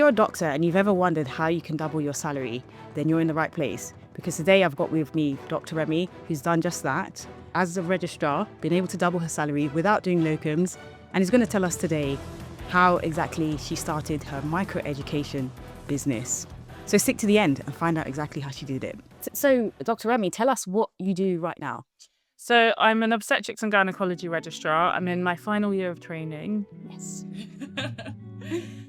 you're a doctor and you've ever wondered how you can double your salary, then you're in the right place. Because today I've got with me Dr. Remi, who's done just that. As a registrar, been able to double her salary without doing locums, and is going to tell us today how exactly she started her microeducation business. So stick to the end and find out exactly how she did it. So Dr. Remi, tell us what you do right now. So I'm an obstetrics and gynecology registrar. I'm in my final year of training. Yes.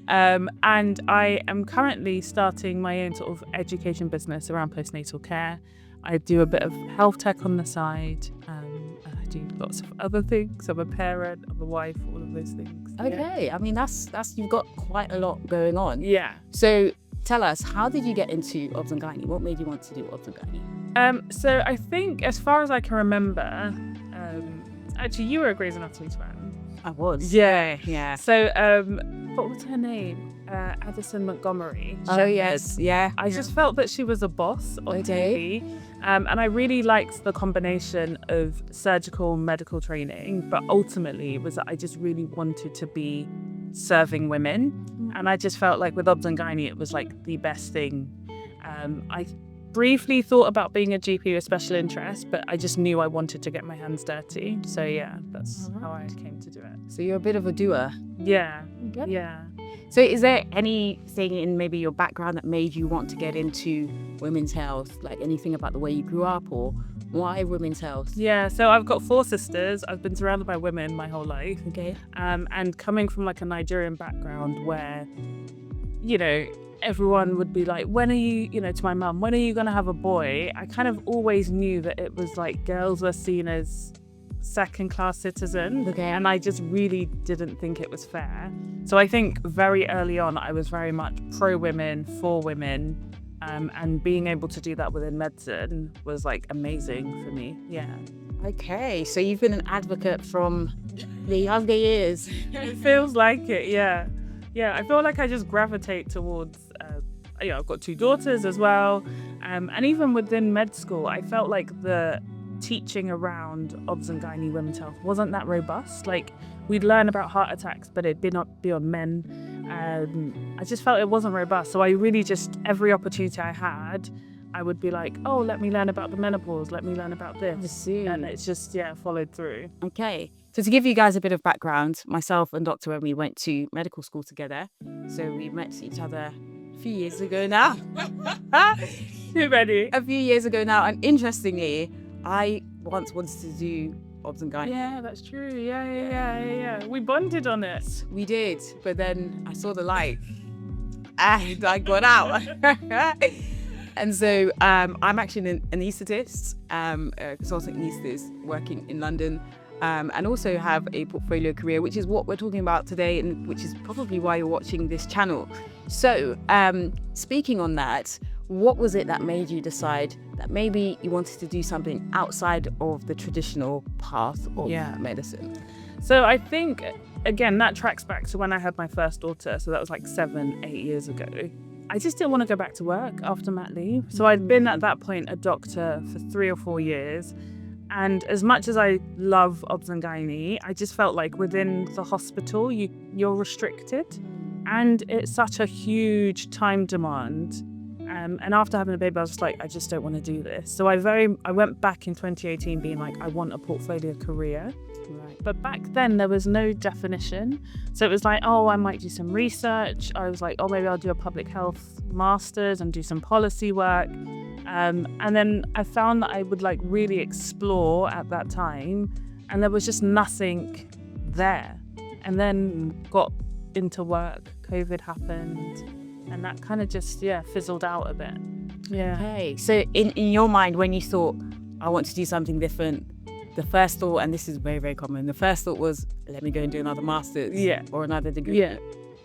And I am currently starting my own sort of education business around postnatal care. I do a bit of health tech on the side. And I do lots of other things. I'm a parent, I'm a wife, all of those things. Okay, I mean, that's you've got quite a lot going on. Yeah. So tell us, how did you get into obs and gynae? What made you want to do obs and gynae? So I think, as far as I can remember, actually you were a Grey's Anatomy fan. I was. Yeah. So what was her name? Addison Montgomery. Oh yes, yeah. I just felt that she was a boss on TV. And I really liked the combination of surgical and medical training, but ultimately it was that I just really wanted to be serving women. And I just felt like with obs and gynae, it was like the best thing. I briefly thought about being a GP with special interest, but I just knew I wanted to get my hands dirty. So yeah, that's how I came to do it. So you're a bit of a doer. Yeah. Okay. Yeah. So is there anything in maybe your background that made you want to get into women's health? Like anything about the way you grew up, or why women's health? Yeah, so I've got 4 sisters. I've been surrounded by women my whole life. Okay. And coming from like a Nigerian background where, you know, everyone would be like, when are you, to my mum, when are you going to have a boy? I kind of always knew that it was like girls were seen as second-class citizens. Okay. And I just really didn't think it was fair. So I think very early on, I was very much pro-women, for women. And being able to do that within medicine was like amazing for me. Yeah. Okay, so you've been an advocate from the younger years. It feels like it, yeah. Yeah, I feel like I just gravitate towards, I've got 2 daughters as well. And even within med school, I felt like the teaching around obs and gynae women's health wasn't that robust. Like, we'd learn about heart attacks, but it'd be on men. I just felt it wasn't robust. So I really just, every opportunity I had, I would be like, oh, let me learn about the menopause, let me learn about this. I see. And it's just, followed through. Okay. So to give you guys a bit of background, myself and Dr. Remi went to medical school together. So we met each other a few years ago now. You ready? A few years ago now. And interestingly, I once wanted to do obs and gynae. Yeah, that's true. Yeah. We bonded on it. We did. But then I saw the light and I got out. And so I'm actually an anaesthetist, a consultant anaesthetist working in London. And also have a portfolio career, which is what we're talking about today, and which is probably why you're watching this channel. So speaking on that, what was it that made you decide that maybe you wanted to do something outside of the traditional path of medicine? So I think, again, that tracks back to when I had my first daughter. So that was like 7-8 years ago. I just didn't want to go back to work after mat leave. So I'd been at that point a doctor for 3 or 4 years. And as much as I love obs and gynae, I just felt like within the hospital, you're restricted. And it's such a huge time demand. And after having a baby, I was just like, I just don't want to do this. So I went back in 2018 being like, I want a portfolio career. Right. But back then there was no definition. So it was like, oh, I might do some research. I was like, oh, maybe I'll do a public health master's and do some policy work. And then I found that I would like really explore at that time, and there was just nothing there. And then got into work, COVID happened, and that kind of just, fizzled out a bit. Yeah. Okay, so in your mind, when you thought, I want to do something different, the first thought, and this is very, very common, the first thought was, let me go and do another master's or another degree,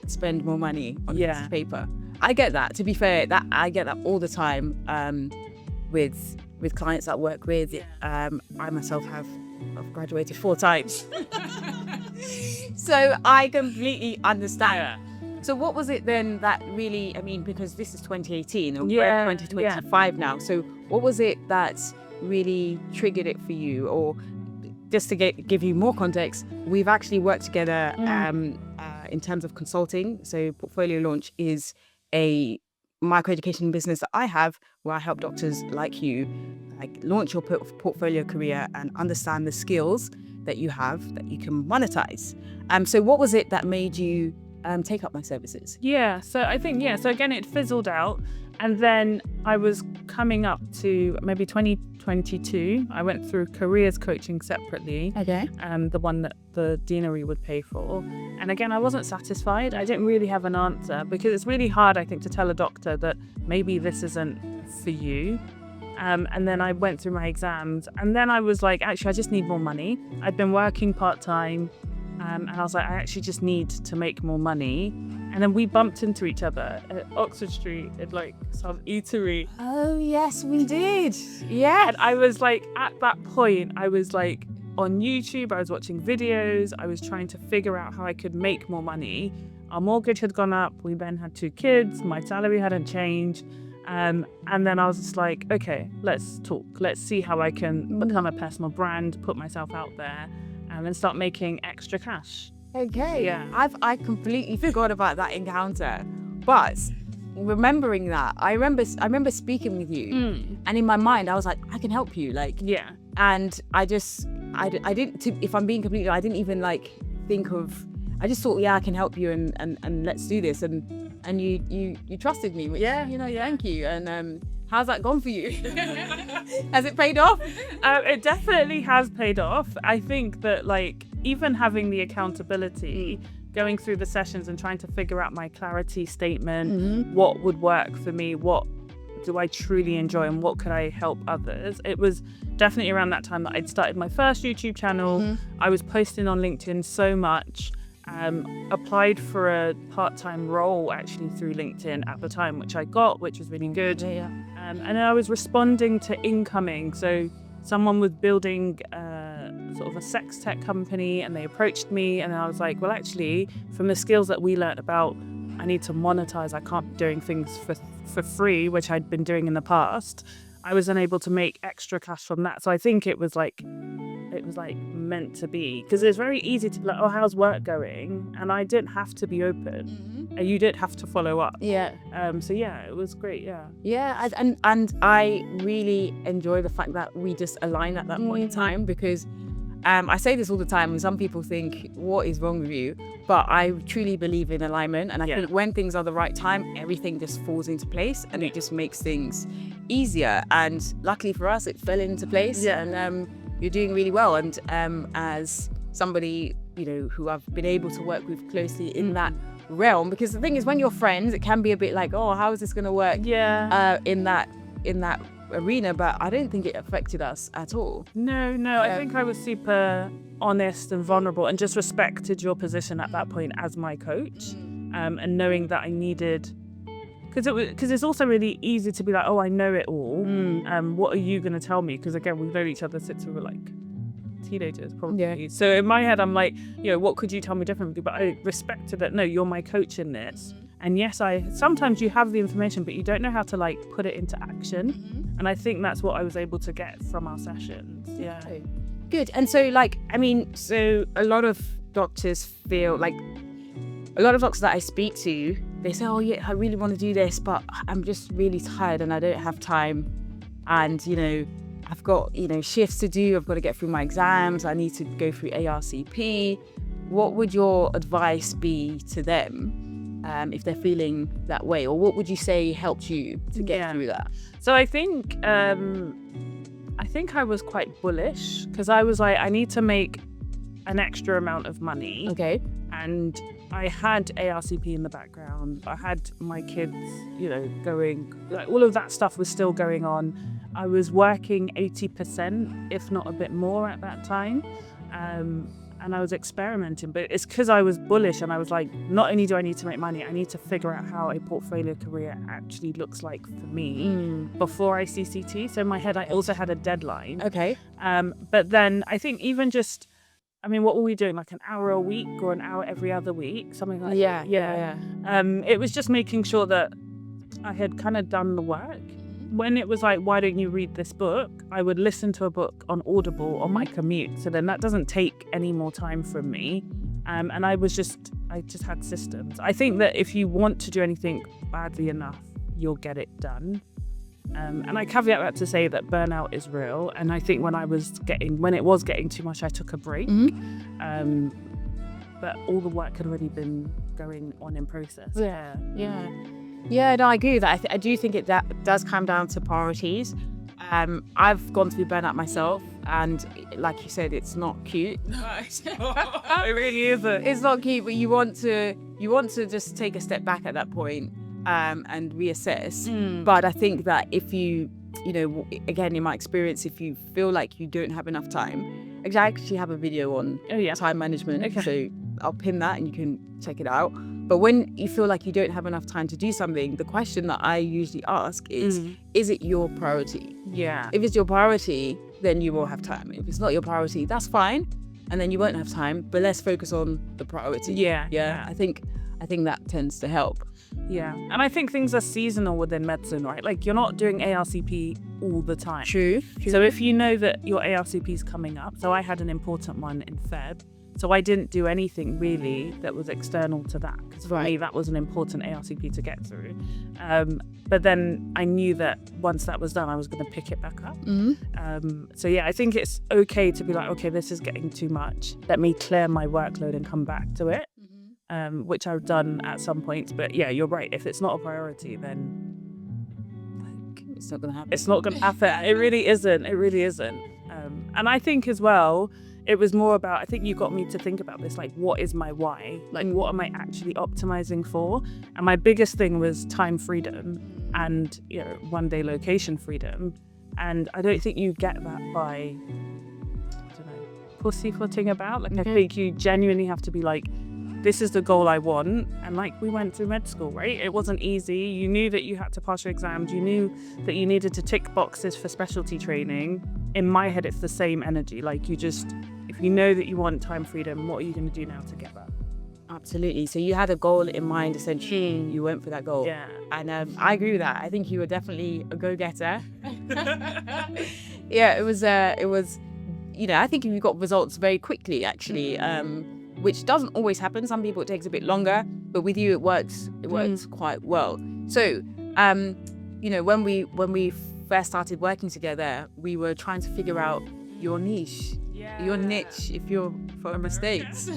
spend more money on a piece of paper. I get that. To be fair, I get that all the time with clients I work with. I myself I've graduated 4 times. So I completely understand. So what was it then that really, because this is 2018 and we're 2025 now. So what was it that really triggered it for you? Or just to give you more context, we've actually worked together in terms of consulting. So Portfolio Launch is a microeducation business that I have, where I help doctors like you like launch your portfolio career and understand the skills that you have that you can monetize. So what was it that made you take up my services? Yeah, so I think, so again, it fizzled out. And then I was coming up to maybe 2022. I went through careers coaching separately. Okay. The one that the deanery would pay for. And again, I wasn't satisfied. I didn't really have an answer, because it's really hard, I think, to tell a doctor that maybe this isn't for you. And then I went through my exams, and then I was like, actually, I just need more money. I'd been working part-time, and I was like, I actually just need to make more money. And then we bumped into each other at Oxford Street at like some eatery. Oh, yes, we did. Yeah. And I was like, at that point, I was like on YouTube, I was watching videos, I was trying to figure out how I could make more money. Our mortgage had gone up, we then had 2 kids, my salary hadn't changed. And then I was just like, okay, let's talk. Let's see how I can become a personal brand, put myself out there, and start making extra cash. Okay. Yeah. I completely forgot about that encounter, but remembering that, I remember speaking with you, and in my mind I was like, I can help you, like. Yeah. And I didn't. If I'm being completely, I didn't even like think of. I just thought, yeah, I can help you, and let's do this, and you trusted me. Yeah, thank you. And how's that gone for you? Has it paid off? It definitely has paid off. I think that like even having the accountability, going through the sessions and trying to figure out my clarity statement, what would work for me, what do I truly enjoy, and what could I help others. It was definitely around that time that I'd started my first YouTube channel. I was posting on LinkedIn so much. Applied for a part-time role actually through LinkedIn at the time, which I got, which was really good. And I was responding to incoming. So someone was building sort of a sex tech company, and they approached me, and I was like, well, actually, from the skills that we learned about, I need to monetize. I can't be doing things for free, which I'd been doing in the past. I was unable to make extra cash from that. So I think it was like meant to be, because it's very easy to be like, oh, how's work going? And I didn't have to be open, and you didn't have to follow up. So yeah, it was great. And I really enjoy the fact that we just aligned at that point in time, because I say this all the time, and some people think, what is wrong with you? But I truly believe in alignment, and I think when things are the right time, everything just falls into place, and it just makes things easier. And luckily for us, it fell into place. And you're doing really well. And as somebody, who I've been able to work with closely in that realm, because the thing is, when you're friends, it can be a bit like, oh, how is this going to work? In that arena, but I don't think it affected us at all. No, I think I was super honest and vulnerable, and just respected your position at that point as my coach, and knowing that I needed, because it's also really easy to be like, oh, I know it all. What are you going to tell me? Because again, we've known each other since we were like teenagers, probably. So in my head, I'm like, what could you tell me differently? But I respected that. No, you're my coach in this. And yes, sometimes you have the information, but you don't know how to like put it into action. And I think that's what I was able to get from our sessions. Yeah. Okay. Good. And so so a lot of doctors feel like, a lot of doctors that I speak to, they say, oh yeah, I really want to do this, but I'm just really tired and I don't have time. And, I've got, shifts to do. I've got to get through my exams. I need to go through ARCP. What would your advice be to them if they're feeling that way? Or what would you say helped you to get through that? So I think I was quite bullish, because I was like, I need to make an extra amount of money. Okay. And I had ARCP in the background. I had my kids, going, like all of that stuff was still going on. I was working 80%, if not a bit more at that time. And I was experimenting, but it's because I was bullish, and I was like, not only do I need to make money, I need to figure out how a portfolio career actually looks like for me before I CCT. So in my head, I also had a deadline. Okay. But then I think even just, what were we doing? Like an hour a week or an hour every other week? Something like that. Yeah. It was just making sure that I had kind of done the work. When it was like, why don't you read this book? I would listen to a book on Audible on my commute. So then that doesn't take any more time from me. And I just had systems. I think that if you want to do anything badly enough, you'll get it done. And I caveat that to say that burnout is real. And I think when it was getting too much, I took a break. But all the work had already been going on in process. Yeah. No, I agree with that. I do think that does come down to priorities. I've gone through burnout myself, and like you said, it's not cute. It really isn't. It's not cute, but you want to just take a step back at that point, and reassess. But I think that if you again, in my experience, if you feel like you don't have enough time, I actually have a video on time management. Okay. So I'll pin that and you can check it out. But when you feel like you don't have enough time to do something, the question that I usually ask is it your priority? Yeah. If it's your priority, then you will have time. If it's not your priority, that's fine. And then you won't have time, but let's focus on the priority. Yeah. I think that tends to help. Yeah. And I think things are seasonal within medicine, right? Like, you're not doing ARCP all the time. True. So if you know that your ARCP is coming up, so I had an important one in Feb, so I didn't do anything really that was external to that, because for me that was an important ARCP to get through. But then I knew that once that was done, I was going to pick it back up. So yeah, I think it's okay to be like, okay, this is getting too much. Let me clear my workload and come back to it, which I've done at some points. But yeah, you're right. If it's not a priority, then it's not going to happen. It's not going to happen. It really isn't. And I think as well, it was more about, I think you got me to think about this, like, what is my why? Like, what am I actually optimizing for? And my biggest thing was time freedom and, one day location freedom. And I don't think you get that by, pussyfooting about. Like, I think you genuinely have to be like, this is the goal I want. And like, we went through med school, right? It wasn't easy. You knew that you had to pass your exams. You knew that you needed to tick boxes for specialty training. In my head, it's the same energy. Like, if you know that you want time freedom, what are you going to do now to get that? Absolutely. So you had a goal in mind, essentially. You went for that goal. Yeah. And I agree with that. I think you were definitely a go-getter. Yeah, it was, I think you got results very quickly, actually, which doesn't always happen. Some people, it takes a bit longer, but with you, it works quite well. So, when we first started working together, we were trying to figure out your niche, your niche, if you're from the States.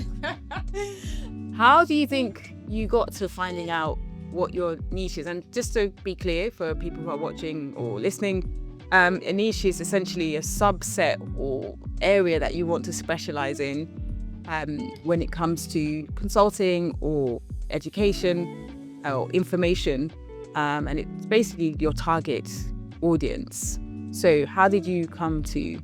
How do you think you got to finding out what your niche is? And just to be clear for people who are watching or listening, a niche is essentially a subset or area that you want to specialize in when it comes to consulting or education or information. And it's basically your target audience. So how did you come to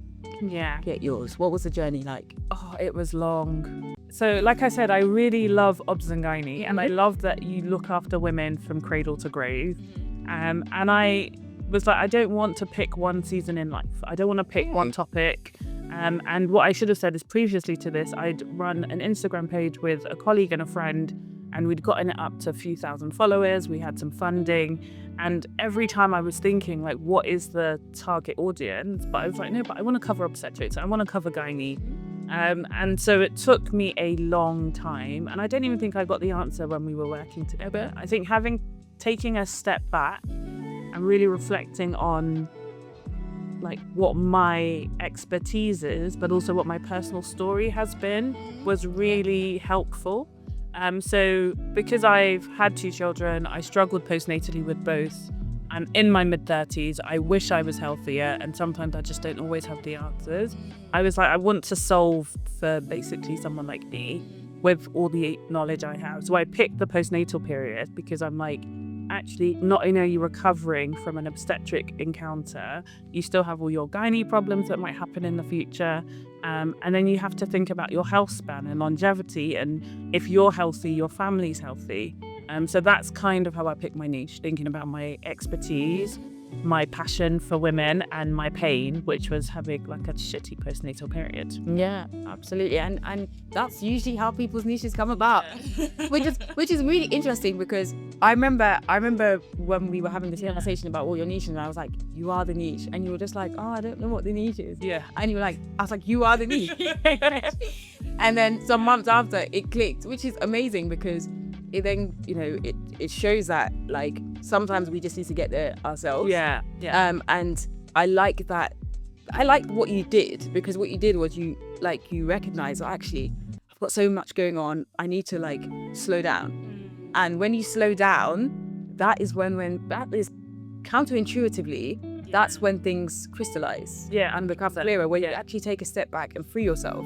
get yours? What was the journey like? Oh, it was long. So like I said, I really love obs and gynae, and I love that you look after women from cradle to grave. And I was like, I don't want to pick one season in life. I don't want to pick one topic. And what I should have said is, previously to this, I'd run an Instagram page with a colleague and a friend, and we'd gotten it up to a few thousand followers. We had some funding. And every time I was thinking, like, what is the target audience? But I was like, no, but I want to cover obstetrics. I want to cover gynae. And so it took me a long time. And I don't even think I got the answer when we were working together. I think taking a step back and really reflecting on, like, what my expertise is, but also what my personal story has been, was really helpful. So because I've had 2 children, I struggled postnatally with both. I'm in my mid-30s. I wish I was healthier, and sometimes I just don't always have the answers. I was like, I want to solve for basically someone like me with all the knowledge I have. So I picked the postnatal period because I'm like, actually, not only are you recovering from an obstetric encounter, you still have all your gynae problems that might happen in the future. And then you have to think about your health span and longevity, and if you're healthy, your family's healthy. So that's kind of how I picked my niche, thinking about my expertise, my passion for women, and my pain, which was having like a shitty postnatal period. Yeah, absolutely. And that's usually how people's niches come about, which is really interesting, because I remember when we were having this conversation about all your niches, and I was like, you are the niche. And you were just like, oh, I don't know what the niche is. Yeah. And you were like, I was like, you are the niche. And then some months after, it clicked, which is amazing because it then, it shows that like sometimes we just need to get there ourselves. Yeah. And I like that. I liked what you did, because what you did was you recognize, actually, I've got so much going on. I need to like slow down. And when you slow down, that is when that is counterintuitively, that's when things crystallize and become clearer, when you actually take a step back and free yourself.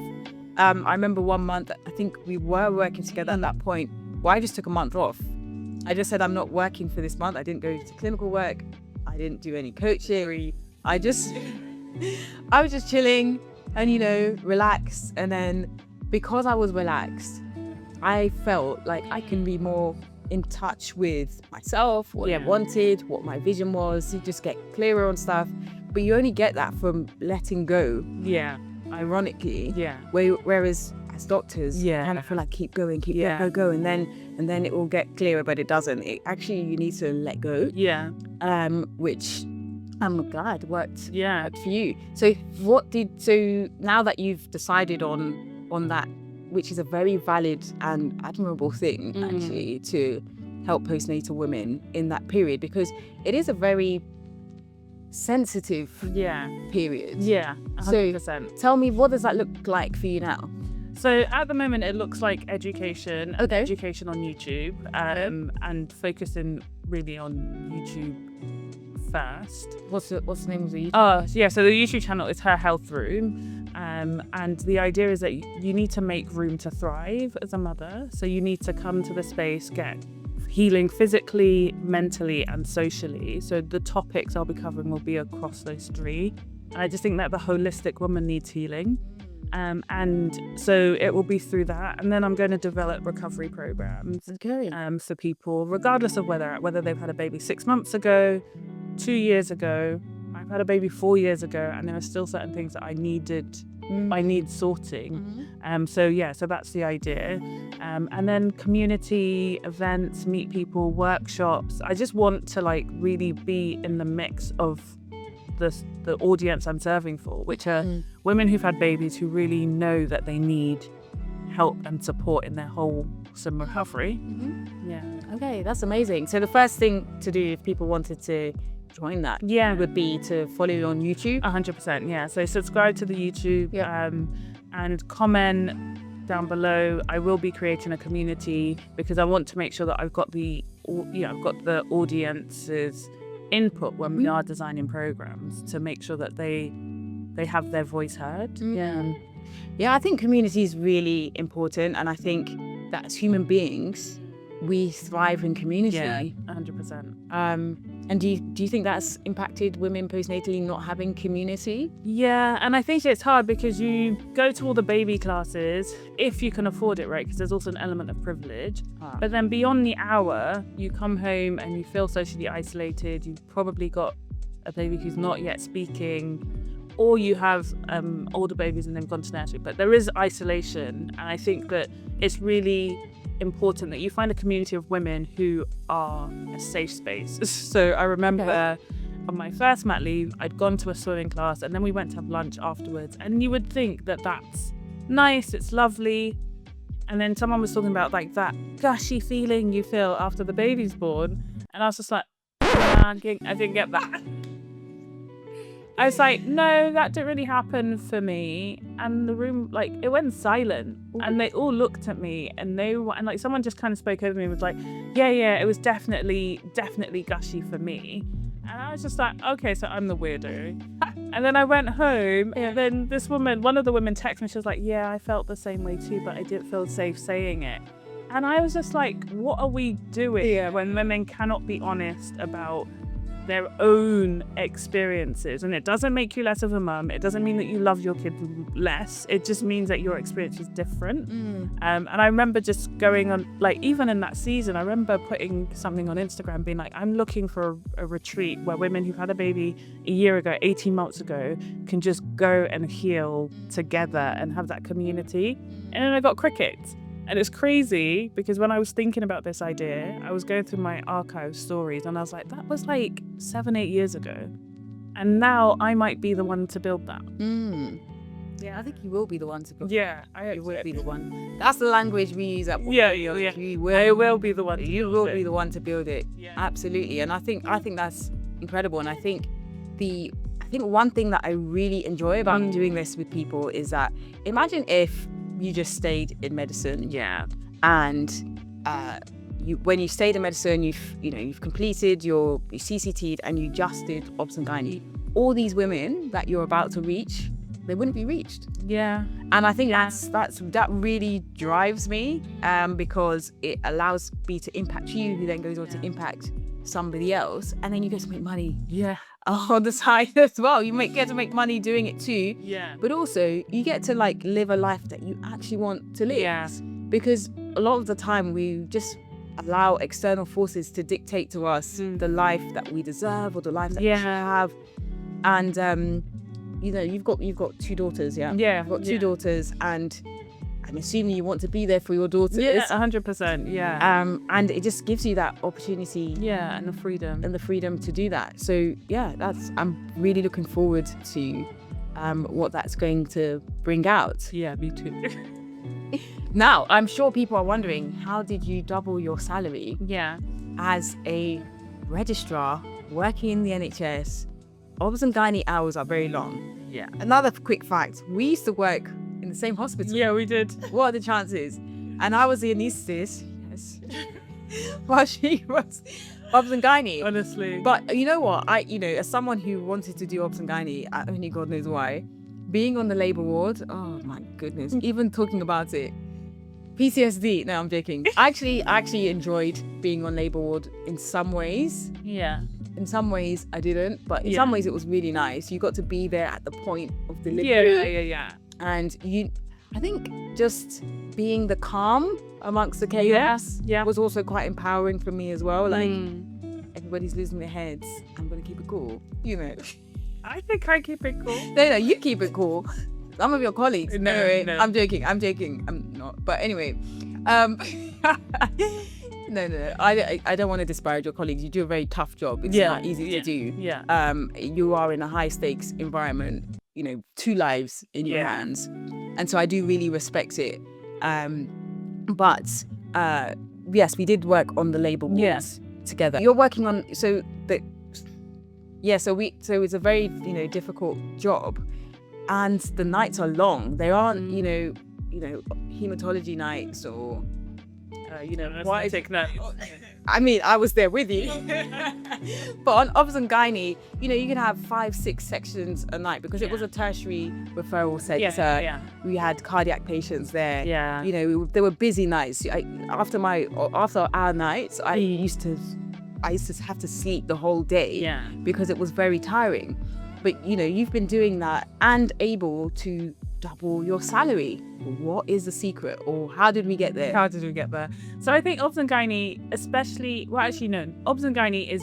I remember one month, I think we were working together at that point, where I just took a month off. I just said, I'm not working for this month. I didn't go to clinical work. I didn't do any coaching. I was just chilling and, relaxed. And then because I was relaxed, I felt like I can be more in touch with myself, what I wanted, what my vision was. You just get clearer on stuff. But you only get that from letting go. Yeah. Ironically. Yeah. Whereas as doctors, kind of feel like keep going, go, and then it will get clearer, but it doesn't. Actually, you need to let go. Yeah. Which I'm glad worked for you. So now that you've decided on that, which is a very valid and admirable thing, actually, to help postnatal women in that period, because it is a very sensitive period. Yeah, 100%. So tell me, what does that look like for you now? So at the moment, it looks like education on YouTube, and focusing really on YouTube first. What's the name of the YouTube? So the YouTube channel is Her Health Room, and the idea is that you need to make room to thrive as a mother. So you need to come to the space, get healing physically, mentally, and socially. So the topics I'll be covering will be across those three. And I just think that the holistic woman needs healing. And so it will be through that. And then I'm going to develop recovery programs for people, regardless of whether they've had a baby 6 months ago, 2 years ago. I've had a baby 4 years ago, and there are still certain things that I need sorting. So that's the idea. And then community events, meet people, workshops. I just want to really be in the mix of the audience I'm serving for, which are women who've had babies who really know that they need help and support in their wholesome recovery. Yeah. Okay, that's amazing. So the first thing to do if people wanted to join that would be to follow you on YouTube. 100%, yeah. So subscribe to the YouTube and comment down below. I will be creating a community because I want to make sure that I've got the audience's input when we are designing programs to make sure that they have their voice heard. I think community is really important, and I think that as human beings we thrive in community. 100%. And do you think that's impacted women postnatally not having community? Yeah, and I think it's hard because you go to all the baby classes if you can afford it, right? Because there's also an element of privilege. But then beyond the hour, you come home and you feel socially isolated. You've probably got a baby who's not yet speaking, or you have older babies and they've gone to nursery. But there is isolation, and I think that it's really important that you find a community of women who are a safe space. So I remember on my first mat leave, I'd gone to a swimming class and then we went to have lunch afterwards, and you would think that that's nice, it's lovely, and then someone was talking about that gushy feeling you feel after the baby's born, and I was just like, I didn't get that. I was like, no, that didn't really happen for me. And the room, it went silent. And they all looked at me, and someone just kind of spoke over me and was like, yeah, it was definitely gushy for me. And I was just like, okay, so I'm the weirdo. And then I went home, and then this woman, one of the women texted me, she was like, yeah, I felt the same way too, but I didn't feel safe saying it. And I was just like, what are we doing when women cannot be honest about their own experiences? And it doesn't make you less of a mum. It doesn't mean that you love your kid less. It just means that your experience is different. And I remember just going on, even in that season, I remember putting something on Instagram being like, I'm looking for a retreat where women who've had a baby a year ago, 18 months ago, can just go and heal together and have that community. And then I got crickets. And it's crazy because when I was thinking about this idea, I was going through my archive stories and I was like, that was 7-8 years ago. And now I might be the one to build that. Yeah. I think you will be the one to go. Yeah, I You will hope be so. the one. That's the language we use at work. Yeah. You I will be the one. To you build will it. be the one to build it. Yeah. Absolutely. And I think that's incredible. And I think one thing that I really enjoy about doing this with people is that imagine if you just stayed in medicine. Yeah. And when you stayed in medicine, you've completed your CCT'd and you just did obs and gynae. All these women that you're about to reach, they wouldn't be reached. Yeah. And I think that really drives me, because it allows me to impact you, who then goes on to impact somebody else, and then you get to make money. Yeah. On the side as well. You get to make money doing it too. Yeah. But also you get to like live a life that you actually want to live. Yeah. Because a lot of the time we just allow external forces to dictate to us the life that we deserve or the life that we should have. And you've got 2 daughters, yeah? Yeah. You've got 2 daughters, and I'm assuming you want to be there for your daughters. Yeah, 100%. Yeah. And it just gives you that opportunity. Yeah, and the freedom. To do that. So yeah, I'm really looking forward to what that's going to bring out. Yeah, me too. Now, I'm sure people are wondering, how did you double your salary Yeah. as a registrar working in the NHS? Obs and gynae hours are very long. Yeah. Another quick fact, we used to work in the same hospital. Yeah, we did. What are the chances? And I was the anaesthetist, yes, while she was obs and gynae. Honestly. But you know what? As someone who wanted to do obs and gynae, only God knows why, being on the labour ward, oh my goodness, even talking about it, PTSD. No, I'm joking. I actually enjoyed being on labour ward in some ways. Yeah. In some ways, I didn't, but in some ways, it was really nice. You got to be there at the point of delivery. Yeah. And I think just being the calm amongst the chaos was also quite empowering for me as well. Like, everybody's losing their heads. I'm going to keep it cool, I think I keep it cool. No, you keep it cool. Some of your colleagues. No. I'm joking. I'm not. But anyway, no. I don't want to disparage your colleagues. You do a very tough job. It's not easy to do. Yeah. You are in a high stakes environment. 2 lives in your hands, and so I do really respect it. But yes, we did work on the labour wards together. You're working on so it's a very difficult job, and the nights are long. They aren't hematology nights or take notes. I mean, I was there with you. But on obs and gynae, you can have 5-6 sections a night because it was a tertiary referral centre. Yeah. We had cardiac patients there. Yeah. There were busy nights. After our nights, I used to have to sleep the whole day because it was very tiring. But you've been doing that and able to double your salary. What is the secret, or how did we get there? So I think obs and gynae, especially, obs and gynae is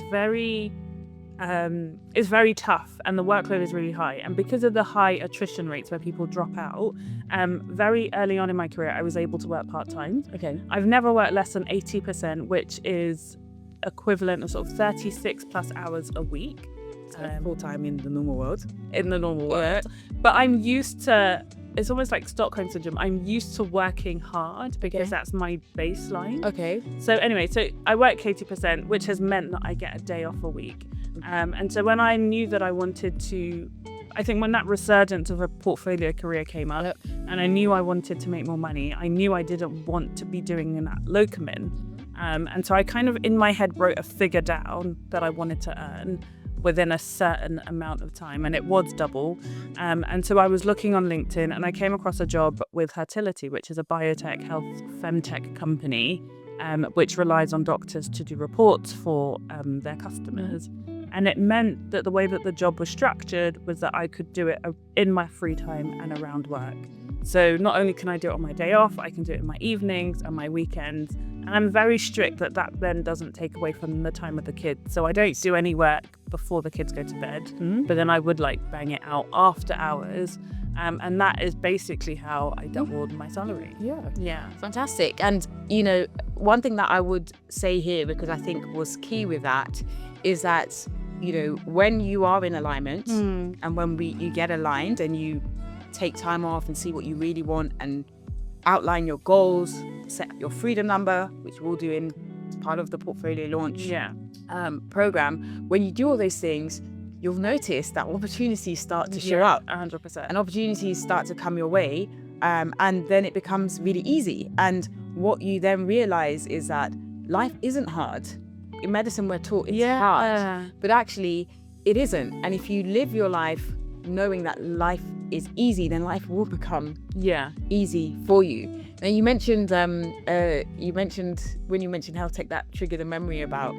very tough, and the workload is really high. And because of the high attrition rates where people drop out, very early on in my career, I was able to work part-time. Okay. I've never worked less than 80%, which is equivalent of sort of 36 plus hours a week. Full-time in the normal world. But I'm used to, it's almost like Stockholm syndrome. I'm used to working hard because that's my baseline. Okay. So anyway, I work 80%, which has meant that I get a day off a week. And so when I knew that I wanted to, I think when that resurgence of a portfolio career came up, and I knew I wanted to make more money, I knew I didn't want to be doing that locum in. And so I kind of in my head wrote a figure down that I wanted to earn within a certain amount of time, and it was double. And so I was looking on LinkedIn and I came across a job with Fertility, which is a biotech health femtech company, which relies on doctors to do reports for their customers. And it meant that the way that the job was structured was that I could do it in my free time and around work. So not only can I do it on my day off, I can do it in my evenings and my weekends. And I'm very strict that then doesn't take away from the time with the kids. So I don't do any work before the kids go to bed, but then I would bang it out after hours. And that is basically how I doubled my salary. Yeah. Fantastic. And, one thing that I would say here, because I think was key with that, is that, when you are in alignment and when you get aligned and you take time off and see what you really want and outline your goals, set up your freedom number, which we'll do in part of the portfolio launch program. When you do all those things, you'll notice that opportunities start to show up. 100%. And opportunities start to come your way. And then it becomes really easy. And what you then realize is that life isn't hard. In medicine, we're taught it's hard, but actually it isn't. And if you live your life knowing that life is easy, then life will become easy for you. And you mentioned when you mentioned health tech, that triggered a memory about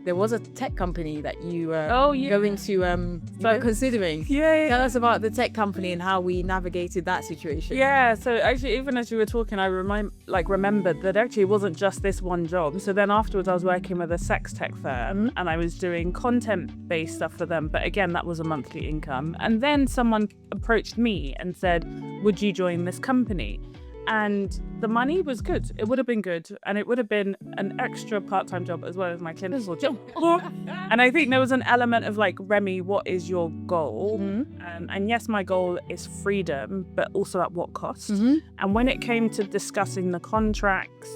there was a tech company that you were going to you were considering. Tell us about the tech company and how we navigated that situation. So actually, even as you were talking, I remembered that actually it wasn't just this one job. So then afterwards I was working with a sex tech firm and I was doing content-based stuff for them, but again, that was a monthly income. And then someone approached me and said, would you join this company? And the money was good. It would have been good. And it would have been an extra part-time job as well as my clinical job. And I think there was an element of like, Remy, what is your goal? And yes, my goal is freedom, but also at what cost? And when it came to discussing the contracts,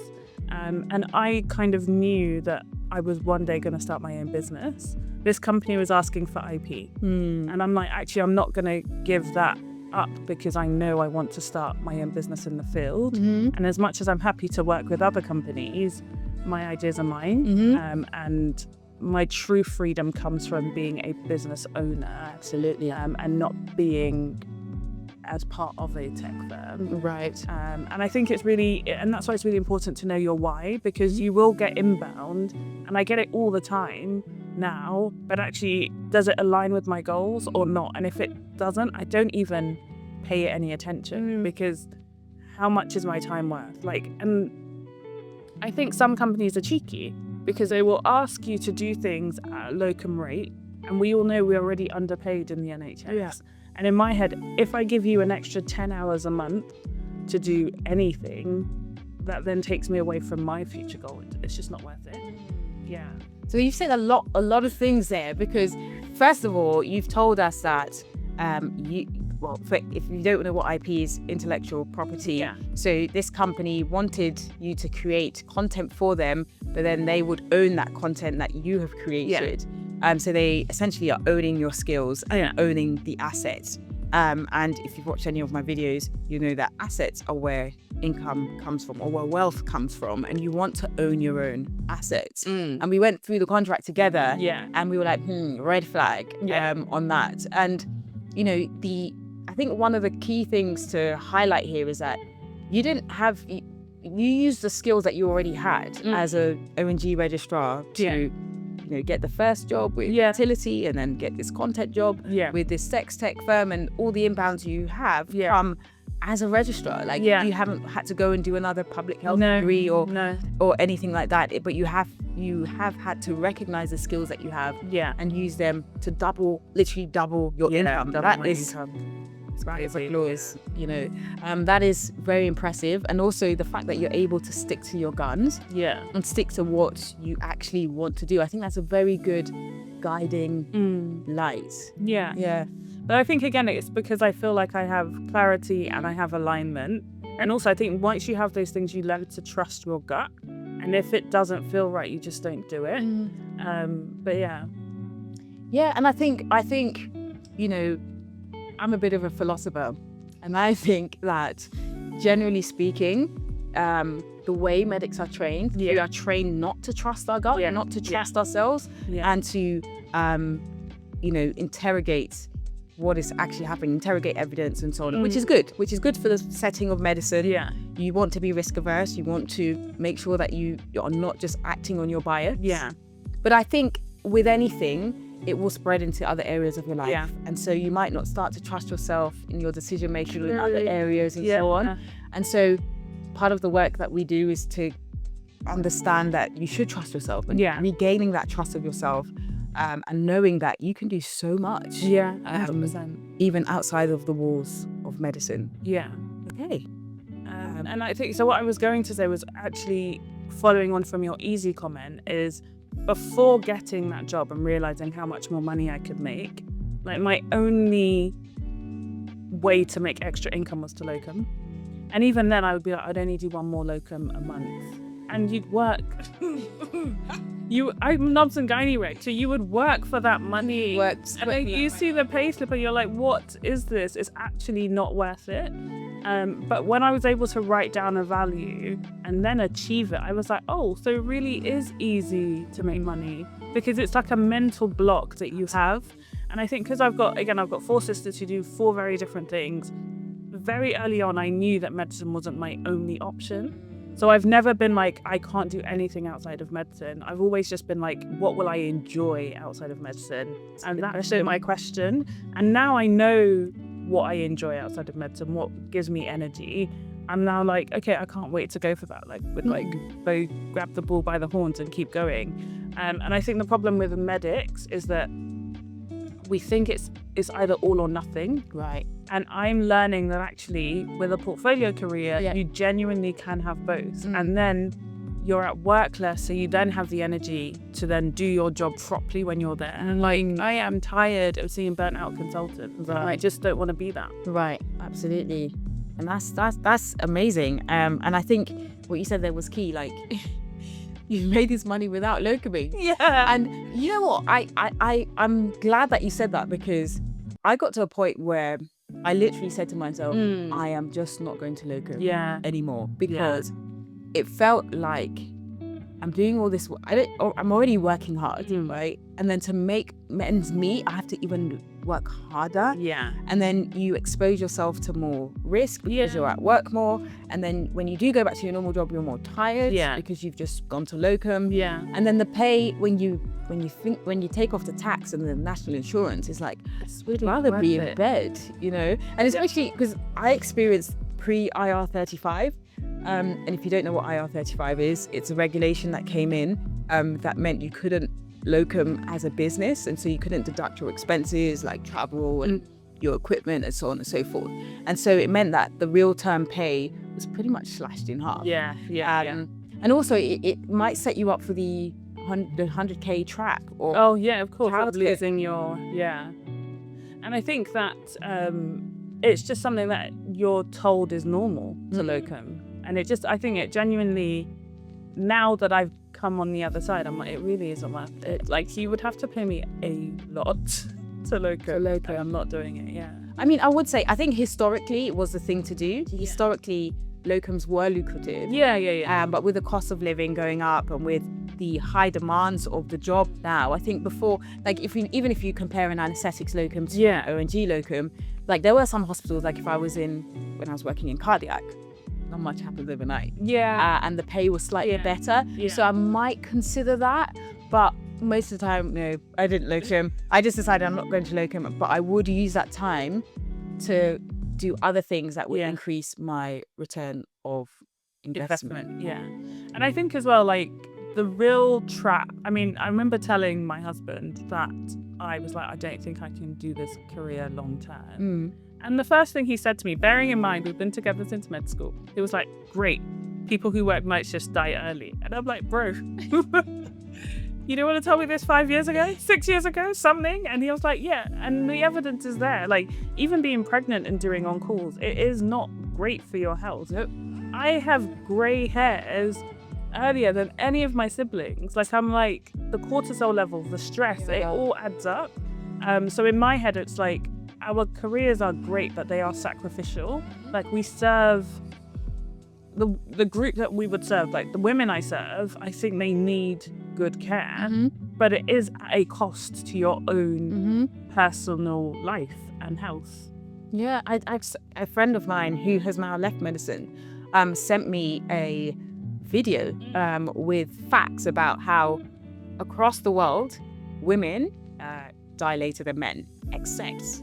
and I kind of knew that I was one day going to start my own business, this company was asking for IP. And I'm like, actually, I'm not going to give that up because I know I want to start my own business in the field. And as much as I'm happy to work with other companies, my ideas are mine. And my true freedom comes from being a business owner. Absolutely. And not being as part of a tech firm. Right. And I think it's really, and that's why it's really important to know your why, because you will get inbound, and I get it all the time now, but actually, does it align with my goals or not? And if it doesn't, I don't even pay it any attention, because how much is my time worth? And I think some companies are cheeky because they will ask you to do things at a locum rate, and we all know we're already underpaid in the NHS. And in my head, if I give you an extra 10 hours a month to do anything, that then takes me away from my future goal. It's just not worth it. So you've said a lot of things there, because first of all, you've told us that if you don't know what IP is, intellectual property. So this company wanted you to create content for them, but then they would own that content that you have created. So they essentially are owning your skills and owning the assets. And if you've watched any of my videos, you know that assets are where income comes from, or where wealth comes from, and you want to own your own assets. And we went through the contract together, and we were like, red flag on that. And you know, I think one of the key things to highlight here is that you used the skills that you already had as a O&G registrar to get the first job with fertility, and then get this content job with this sex tech firm, and all the inbounds you have from as a registrar. Like you haven't had to go and do another public health degree or anything like that, but you have had to recognize the skills that you have and use them to literally double your income. That is applause, that is very impressive. And also the fact that you're able to stick to your guns and stick to what you actually want to do. I think that's a very good guiding light. But I think again, it's because I feel like I have clarity and I have alignment. And also I think once you have those things, you learn to trust your gut. And if it doesn't feel right, you just don't do it. But and I think I'm a bit of a philosopher, and I think that generally speaking, the way medics are trained, we are trained not to trust our gut, not to trust ourselves, and to interrogate what is actually happening, interrogate evidence and so on, which is good for the setting of medicine. You want to be risk averse, you want to make sure that you are not just acting on your bias. But I think with anything, it will spread into other areas of your life. And so you might not start to trust yourself in your decision making in other areas and so on. And so part of the work that we do is to understand that you should trust yourself, and regaining that trust of yourself, and knowing that you can do so much 100%. even outside of the walls of medicine. Okay. And I think, so what I was going to say was actually following on from your easy comment is, before getting that job and realizing how much more money I could make, like my only way to make extra income was to locum. And even then I would be like, I'd only do one more locum a month. And you'd work. I'm knobs and gynae reg, so you would work for that money. And then you see the pay slip and you're like, what is this? It's actually not worth it. But when I was able to write down a value and then achieve it, I was like, oh, so it really is easy to make money, because it's like a mental block that you have. And I think because I've got 4 sisters who do 4 very different things, very early on I knew that medicine wasn't my only option. So I've never been like, I can't do anything outside of medicine. I've always just been like, what will I enjoy outside of medicine? And that's my question. And now I know what I enjoy outside of medicine, what gives me energy. I'm now like, okay, I can't wait to go for that. Like, go grab the bull by the horns and keep going. And I think the problem with medics is that we think it's either all or nothing. Right. And I'm learning that actually with a portfolio career, you genuinely can have both. And then you're at work less, so you then have the energy to then do your job properly when you're there. And like, I am tired of seeing burnt out consultants. I just don't want to be that. Right, absolutely. And that's amazing. And I think what you said there was key, like you've made this money without locuming. Yeah. And you know what? I'm glad that you said that, because I got to a point where I literally said to myself, I am just not going to locum anymore, because it felt like I'm doing all this. I'm already working hard, right? And then to make ends meet, I have to even work harder. Yeah. And then you expose yourself to more risk because you're at work more. And then when you do go back to your normal job, you're more tired because you've just gone to locum. Yeah. And then the pay, when you take off the tax and the national insurance, it's like, I'd rather be in bed, you know? And especially because I experienced pre-IR35. And if you don't know what IR35 is, it's a regulation that came in that meant you couldn't locum as a business, and so you couldn't deduct your expenses like travel and your equipment and so on and so forth. And so it meant that the real term pay was pretty much slashed in half. And also it might set you up for the 100K track. Or of course, losing your And I think that it's just something that you're told is normal to locum. And I think it genuinely, now that I've come on the other side, I'm like, it really isn't worth it. Like, you would have to pay me a lot to locum. I'm not doing it, I mean, I would say, I think historically it was the thing to do. Historically, locums were lucrative. But with the cost of living going up and with the high demands of the job now, I think before, like even if you compare an anaesthetics locum to an O&G locum, like there were some hospitals, like when I was working in cardiac, not much happens overnight. And the pay was slightly better. So I might consider that, but most of the time, no, I didn't locum. I just decided I'm not going to locum, but I would use that time to do other things that would increase my return of investment. And I think as well, like, the real trap, I mean, I remember telling my husband that I was like, I don't think I can do this career long term. And the first thing he said to me, bearing in mind we've been together since med school, he was like, great, people who work nights just die early. And I'm like, bro, you didn't want to tell me this 5 years ago, 6 years ago, something? And he was like, yeah, and the evidence is there. Like, even being pregnant and doing on-calls, it is not great for your health. I have grey hairs earlier than any of my siblings. Like, I'm like, the cortisol levels, the stress, it all adds up. So in my head, it's like, our careers are great, but they are sacrificial. Like, we serve the group that we would serve, like the women I serve, I think they need good care, but it is at a cost to your own personal life and health. A friend of mine who has now left medicine sent me a video with facts about how across the world women die later than men, except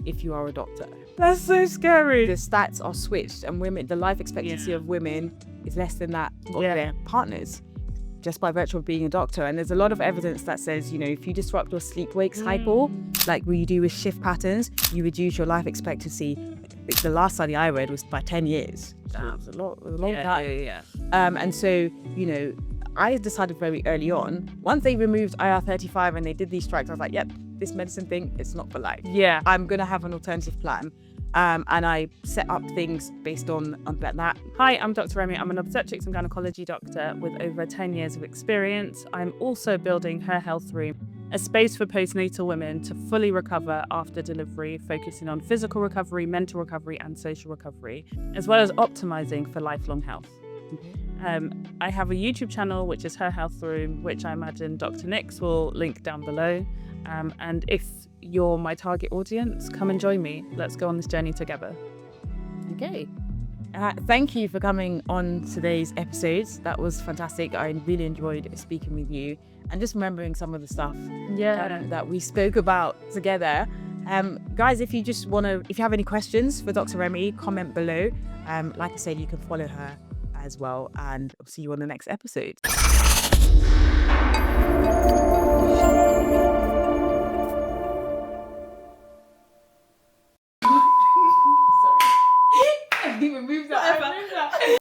if you are a doctor. That's so scary. The stats are switched, and the life expectancy of women is less than that of their partners, just by virtue of being a doctor. And there's a lot of evidence that says, you know, if you disrupt your sleep-wake cycle, like what you do with shift patterns, you reduce your life expectancy. The last study I read was by 10 years. That's a long time. And so, you know, I decided very early on, once they removed IR35 and they did these strikes, I was like, yep, this medicine thing, it's not for life. I'm going to have an alternative plan. And I set up things based on that. Hi, I'm Dr Remi. I'm an obstetrics and gynecology doctor with over 10 years of experience. I'm also building Her Health Room, a space for postnatal women to fully recover after delivery, focusing on physical recovery, mental recovery, and social recovery, as well as optimizing for lifelong health. I have a YouTube channel, which is Her Health Room, which I imagine Dr. Nix will link down below. And if you're my target audience, come and join me. Let's go on this journey together. Okay. Thank you for coming on today's episodes. That was fantastic. I really enjoyed speaking with you and just remembering some of the stuff that we spoke about together. Guys, if you have any questions for Dr. Remi, comment below. Like I said, you can follow her as well, and I'll see you on the next episode.